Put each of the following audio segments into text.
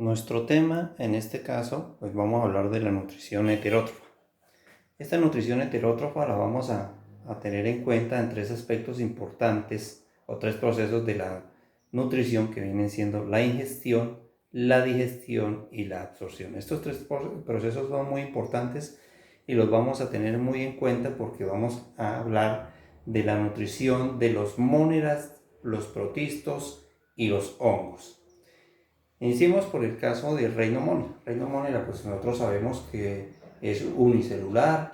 Nuestro tema en este caso, pues vamos a hablar de la nutrición heterótrofa. Esta nutrición heterótrofa la vamos a tener en cuenta en tres aspectos importantes o tres procesos de la nutrición que vienen siendo la ingestión, la digestión y la absorción. Estos tres procesos son muy importantes y los vamos a tener muy en cuenta porque vamos a hablar de la nutrición de los móneras, los protistos y los hongos. Iniciemos por el caso del reino mónera. Reino mónera, pues nosotros sabemos que es unicelular,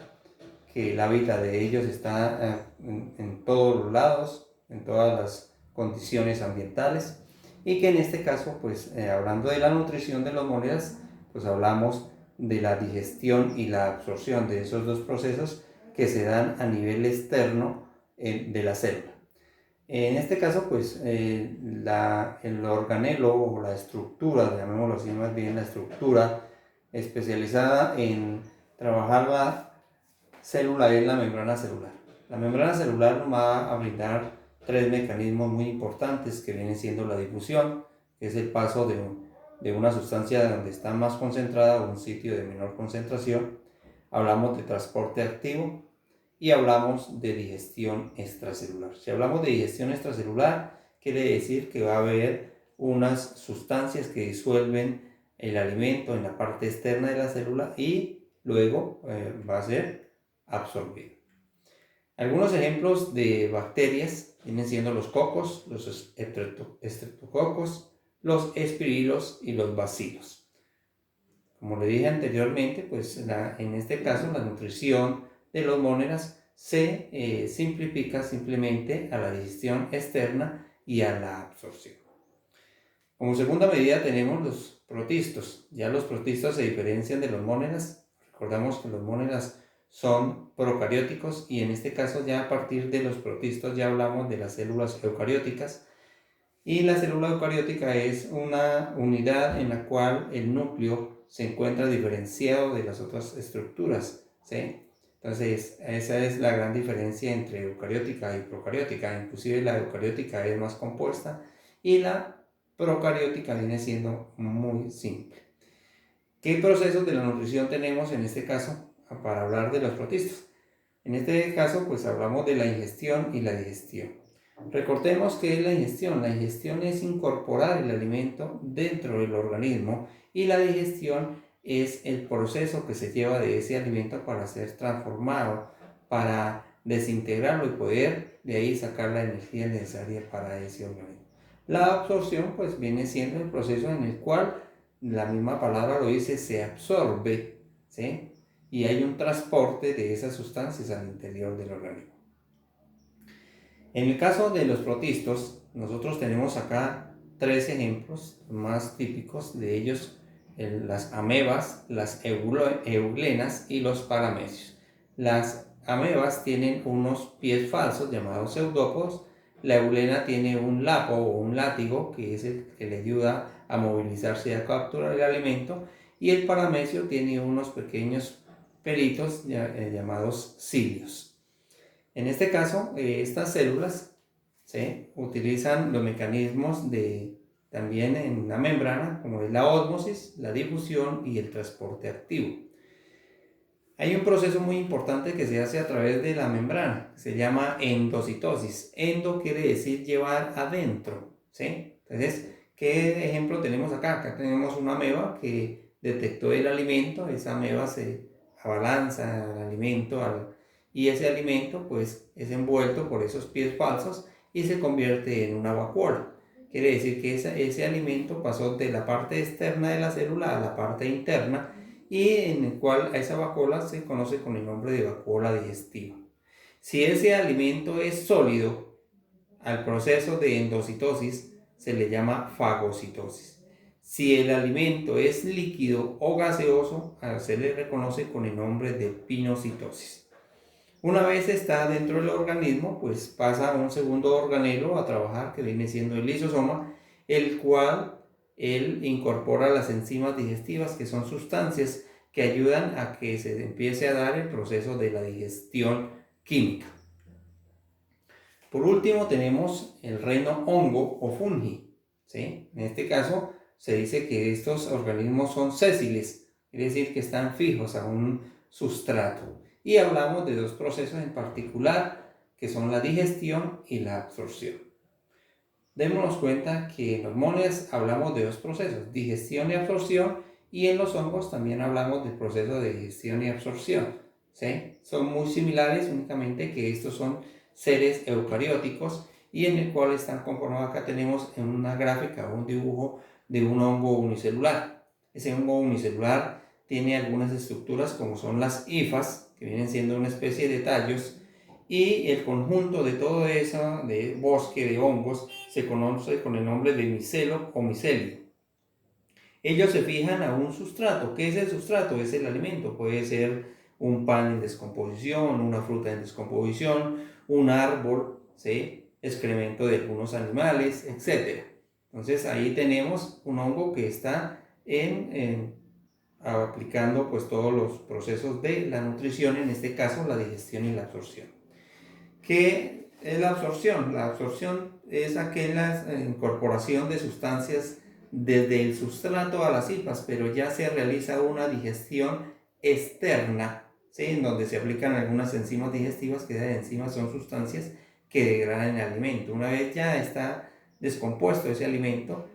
que el hábitat de ellos está en todos los lados, en todas las condiciones ambientales, y que en este caso, pues hablando de la nutrición de los móneras, pues hablamos de la digestión y la absorción de esos dos procesos que se dan a nivel externo de la célula. En este caso, pues el organelo o la estructura, llamémoslo así más bien, la estructura especializada en trabajar la célula es la membrana celular. La membrana celular nos va a brindar tres mecanismos muy importantes que vienen siendo la difusión, que es el paso de una sustancia de donde está más concentrada a un sitio de menor concentración. Hablamos de transporte activo y hablamos de digestión extracelular. Si hablamos de digestión extracelular, quiere decir que va a haber unas sustancias que disuelven el alimento en la parte externa de la célula y luego va a ser absorbido. Algunos ejemplos de bacterias vienen siendo los cocos, los estreptococos, los espirilos y los bacilos. Como le dije anteriormente, pues en este caso la nutrición de los móneras se simplifica simplemente a la digestión externa y a la absorción. Como segunda medida tenemos los protistos. Ya los protistos se diferencian de los móneras. Recordamos que los móneras son procarióticos y en este caso ya a partir de los protistos ya hablamos de las células eucarióticas. Y la célula eucariótica es una unidad en la cual el núcleo se encuentra diferenciado de las otras estructuras, ¿sí? Entonces, esa es la gran diferencia entre eucariótica y procariótica. Inclusive la eucariótica es más compuesta y la procariótica viene siendo muy simple. ¿Qué procesos de la nutrición tenemos en este caso para hablar de los protistos? En este caso, pues hablamos de la ingestión y la digestión. Recordemos que es la ingestión. La ingestión es incorporar el alimento dentro del organismo y la digestión es el proceso que se lleva de ese alimento para ser transformado, para desintegrarlo y poder de ahí sacar la energía necesaria para ese organismo. La absorción pues viene siendo el proceso en el cual la misma palabra lo dice, se absorbe, ¿sí? Y hay un transporte de esas sustancias al interior del organismo. En el caso de los protistos, nosotros tenemos acá tres ejemplos más típicos de ellos, las amebas, las euglenas y los paramecios. Las amebas tienen unos pies falsos llamados pseudópodos. La eulena tiene un lapo o un látigo que es el que le ayuda a movilizarse y a capturar el alimento, y el paramecio tiene unos pequeños pelitos llamados cilios. En este caso, estas células ¿sí? utilizan los mecanismos también en la membrana, como es la ósmosis, la difusión y el transporte activo. Hay un proceso muy importante que se hace a través de la membrana, que se llama endocitosis. Endo quiere decir llevar adentro, ¿sí? Entonces, ¿qué ejemplo tenemos acá? Acá tenemos una ameba que detectó el alimento, esa ameba se abalanza al alimento y ese alimento pues es envuelto por esos pies falsos y se convierte en una vacuola. Quiere decir que ese alimento pasó de la parte externa de la célula a la parte interna, y en el cual a esa vacuola se conoce con el nombre de vacuola digestiva. Si ese alimento es sólido, al proceso de endocitosis se le llama fagocitosis. Si el alimento es líquido o gaseoso, se le reconoce con el nombre de pinocitosis. Una vez está dentro del organismo, pues pasa a un segundo organelo a trabajar, que viene siendo el lisosoma, el cual él incorpora las enzimas digestivas, que son sustancias que ayudan a que se empiece a dar el proceso de la digestión química. Por último tenemos el reino hongo o fungi, ¿sí? En este caso se dice que estos organismos son sésiles, es decir, que están fijos a un sustrato. Y hablamos de dos procesos en particular, que son la digestión y la absorción. Démonos cuenta que en los mones hablamos de dos procesos, digestión y absorción, y en los hongos también hablamos del proceso de digestión y absorción. ¿Sí? Son muy similares, únicamente que estos son seres eucarióticos y en el cual están conformados. Acá tenemos en una gráfica un dibujo de un hongo unicelular. Ese hongo unicelular tiene algunas estructuras como son las hifas, que vienen siendo una especie de tallos, y el conjunto de todo eso, de bosque de hongos, se conoce con el nombre de micelo o micelio. Ellos se fijan a un sustrato. ¿Qué es el sustrato? Es el alimento. Puede ser un pan en descomposición, una fruta en descomposición, un árbol, ¿sí? Excremento de algunos animales, etc. Entonces ahí tenemos un hongo que está aplicando pues todos los procesos de la nutrición, en este caso la digestión y la absorción. ¿Qué es la absorción? La absorción es aquella incorporación de sustancias desde el sustrato a las hifas, pero ya se realiza una digestión externa, ¿sí? En donde se aplican algunas enzimas digestivas, que esas enzimas son sustancias que degradan el alimento. Una vez ya está descompuesto ese alimento,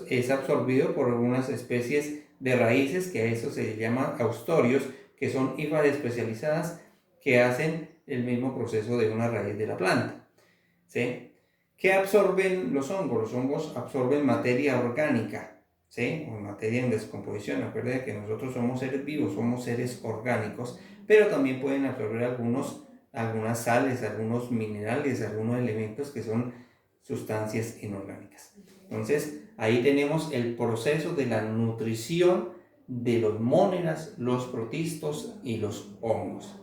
es absorbido por algunas especies de raíces, que a eso se llama austorios, que son hifas especializadas que hacen el mismo proceso de una raíz de la planta. ¿Sí? ¿Qué absorben los hongos? Los hongos absorben materia orgánica, ¿sí? O materia en descomposición. Acuérdense que nosotros somos seres vivos, somos seres orgánicos, pero también pueden absorber algunas sales, algunos minerales, algunos elementos que son sustancias inorgánicas. Entonces, ahí tenemos el proceso de la nutrición de los móneras, los protistos y los hongos.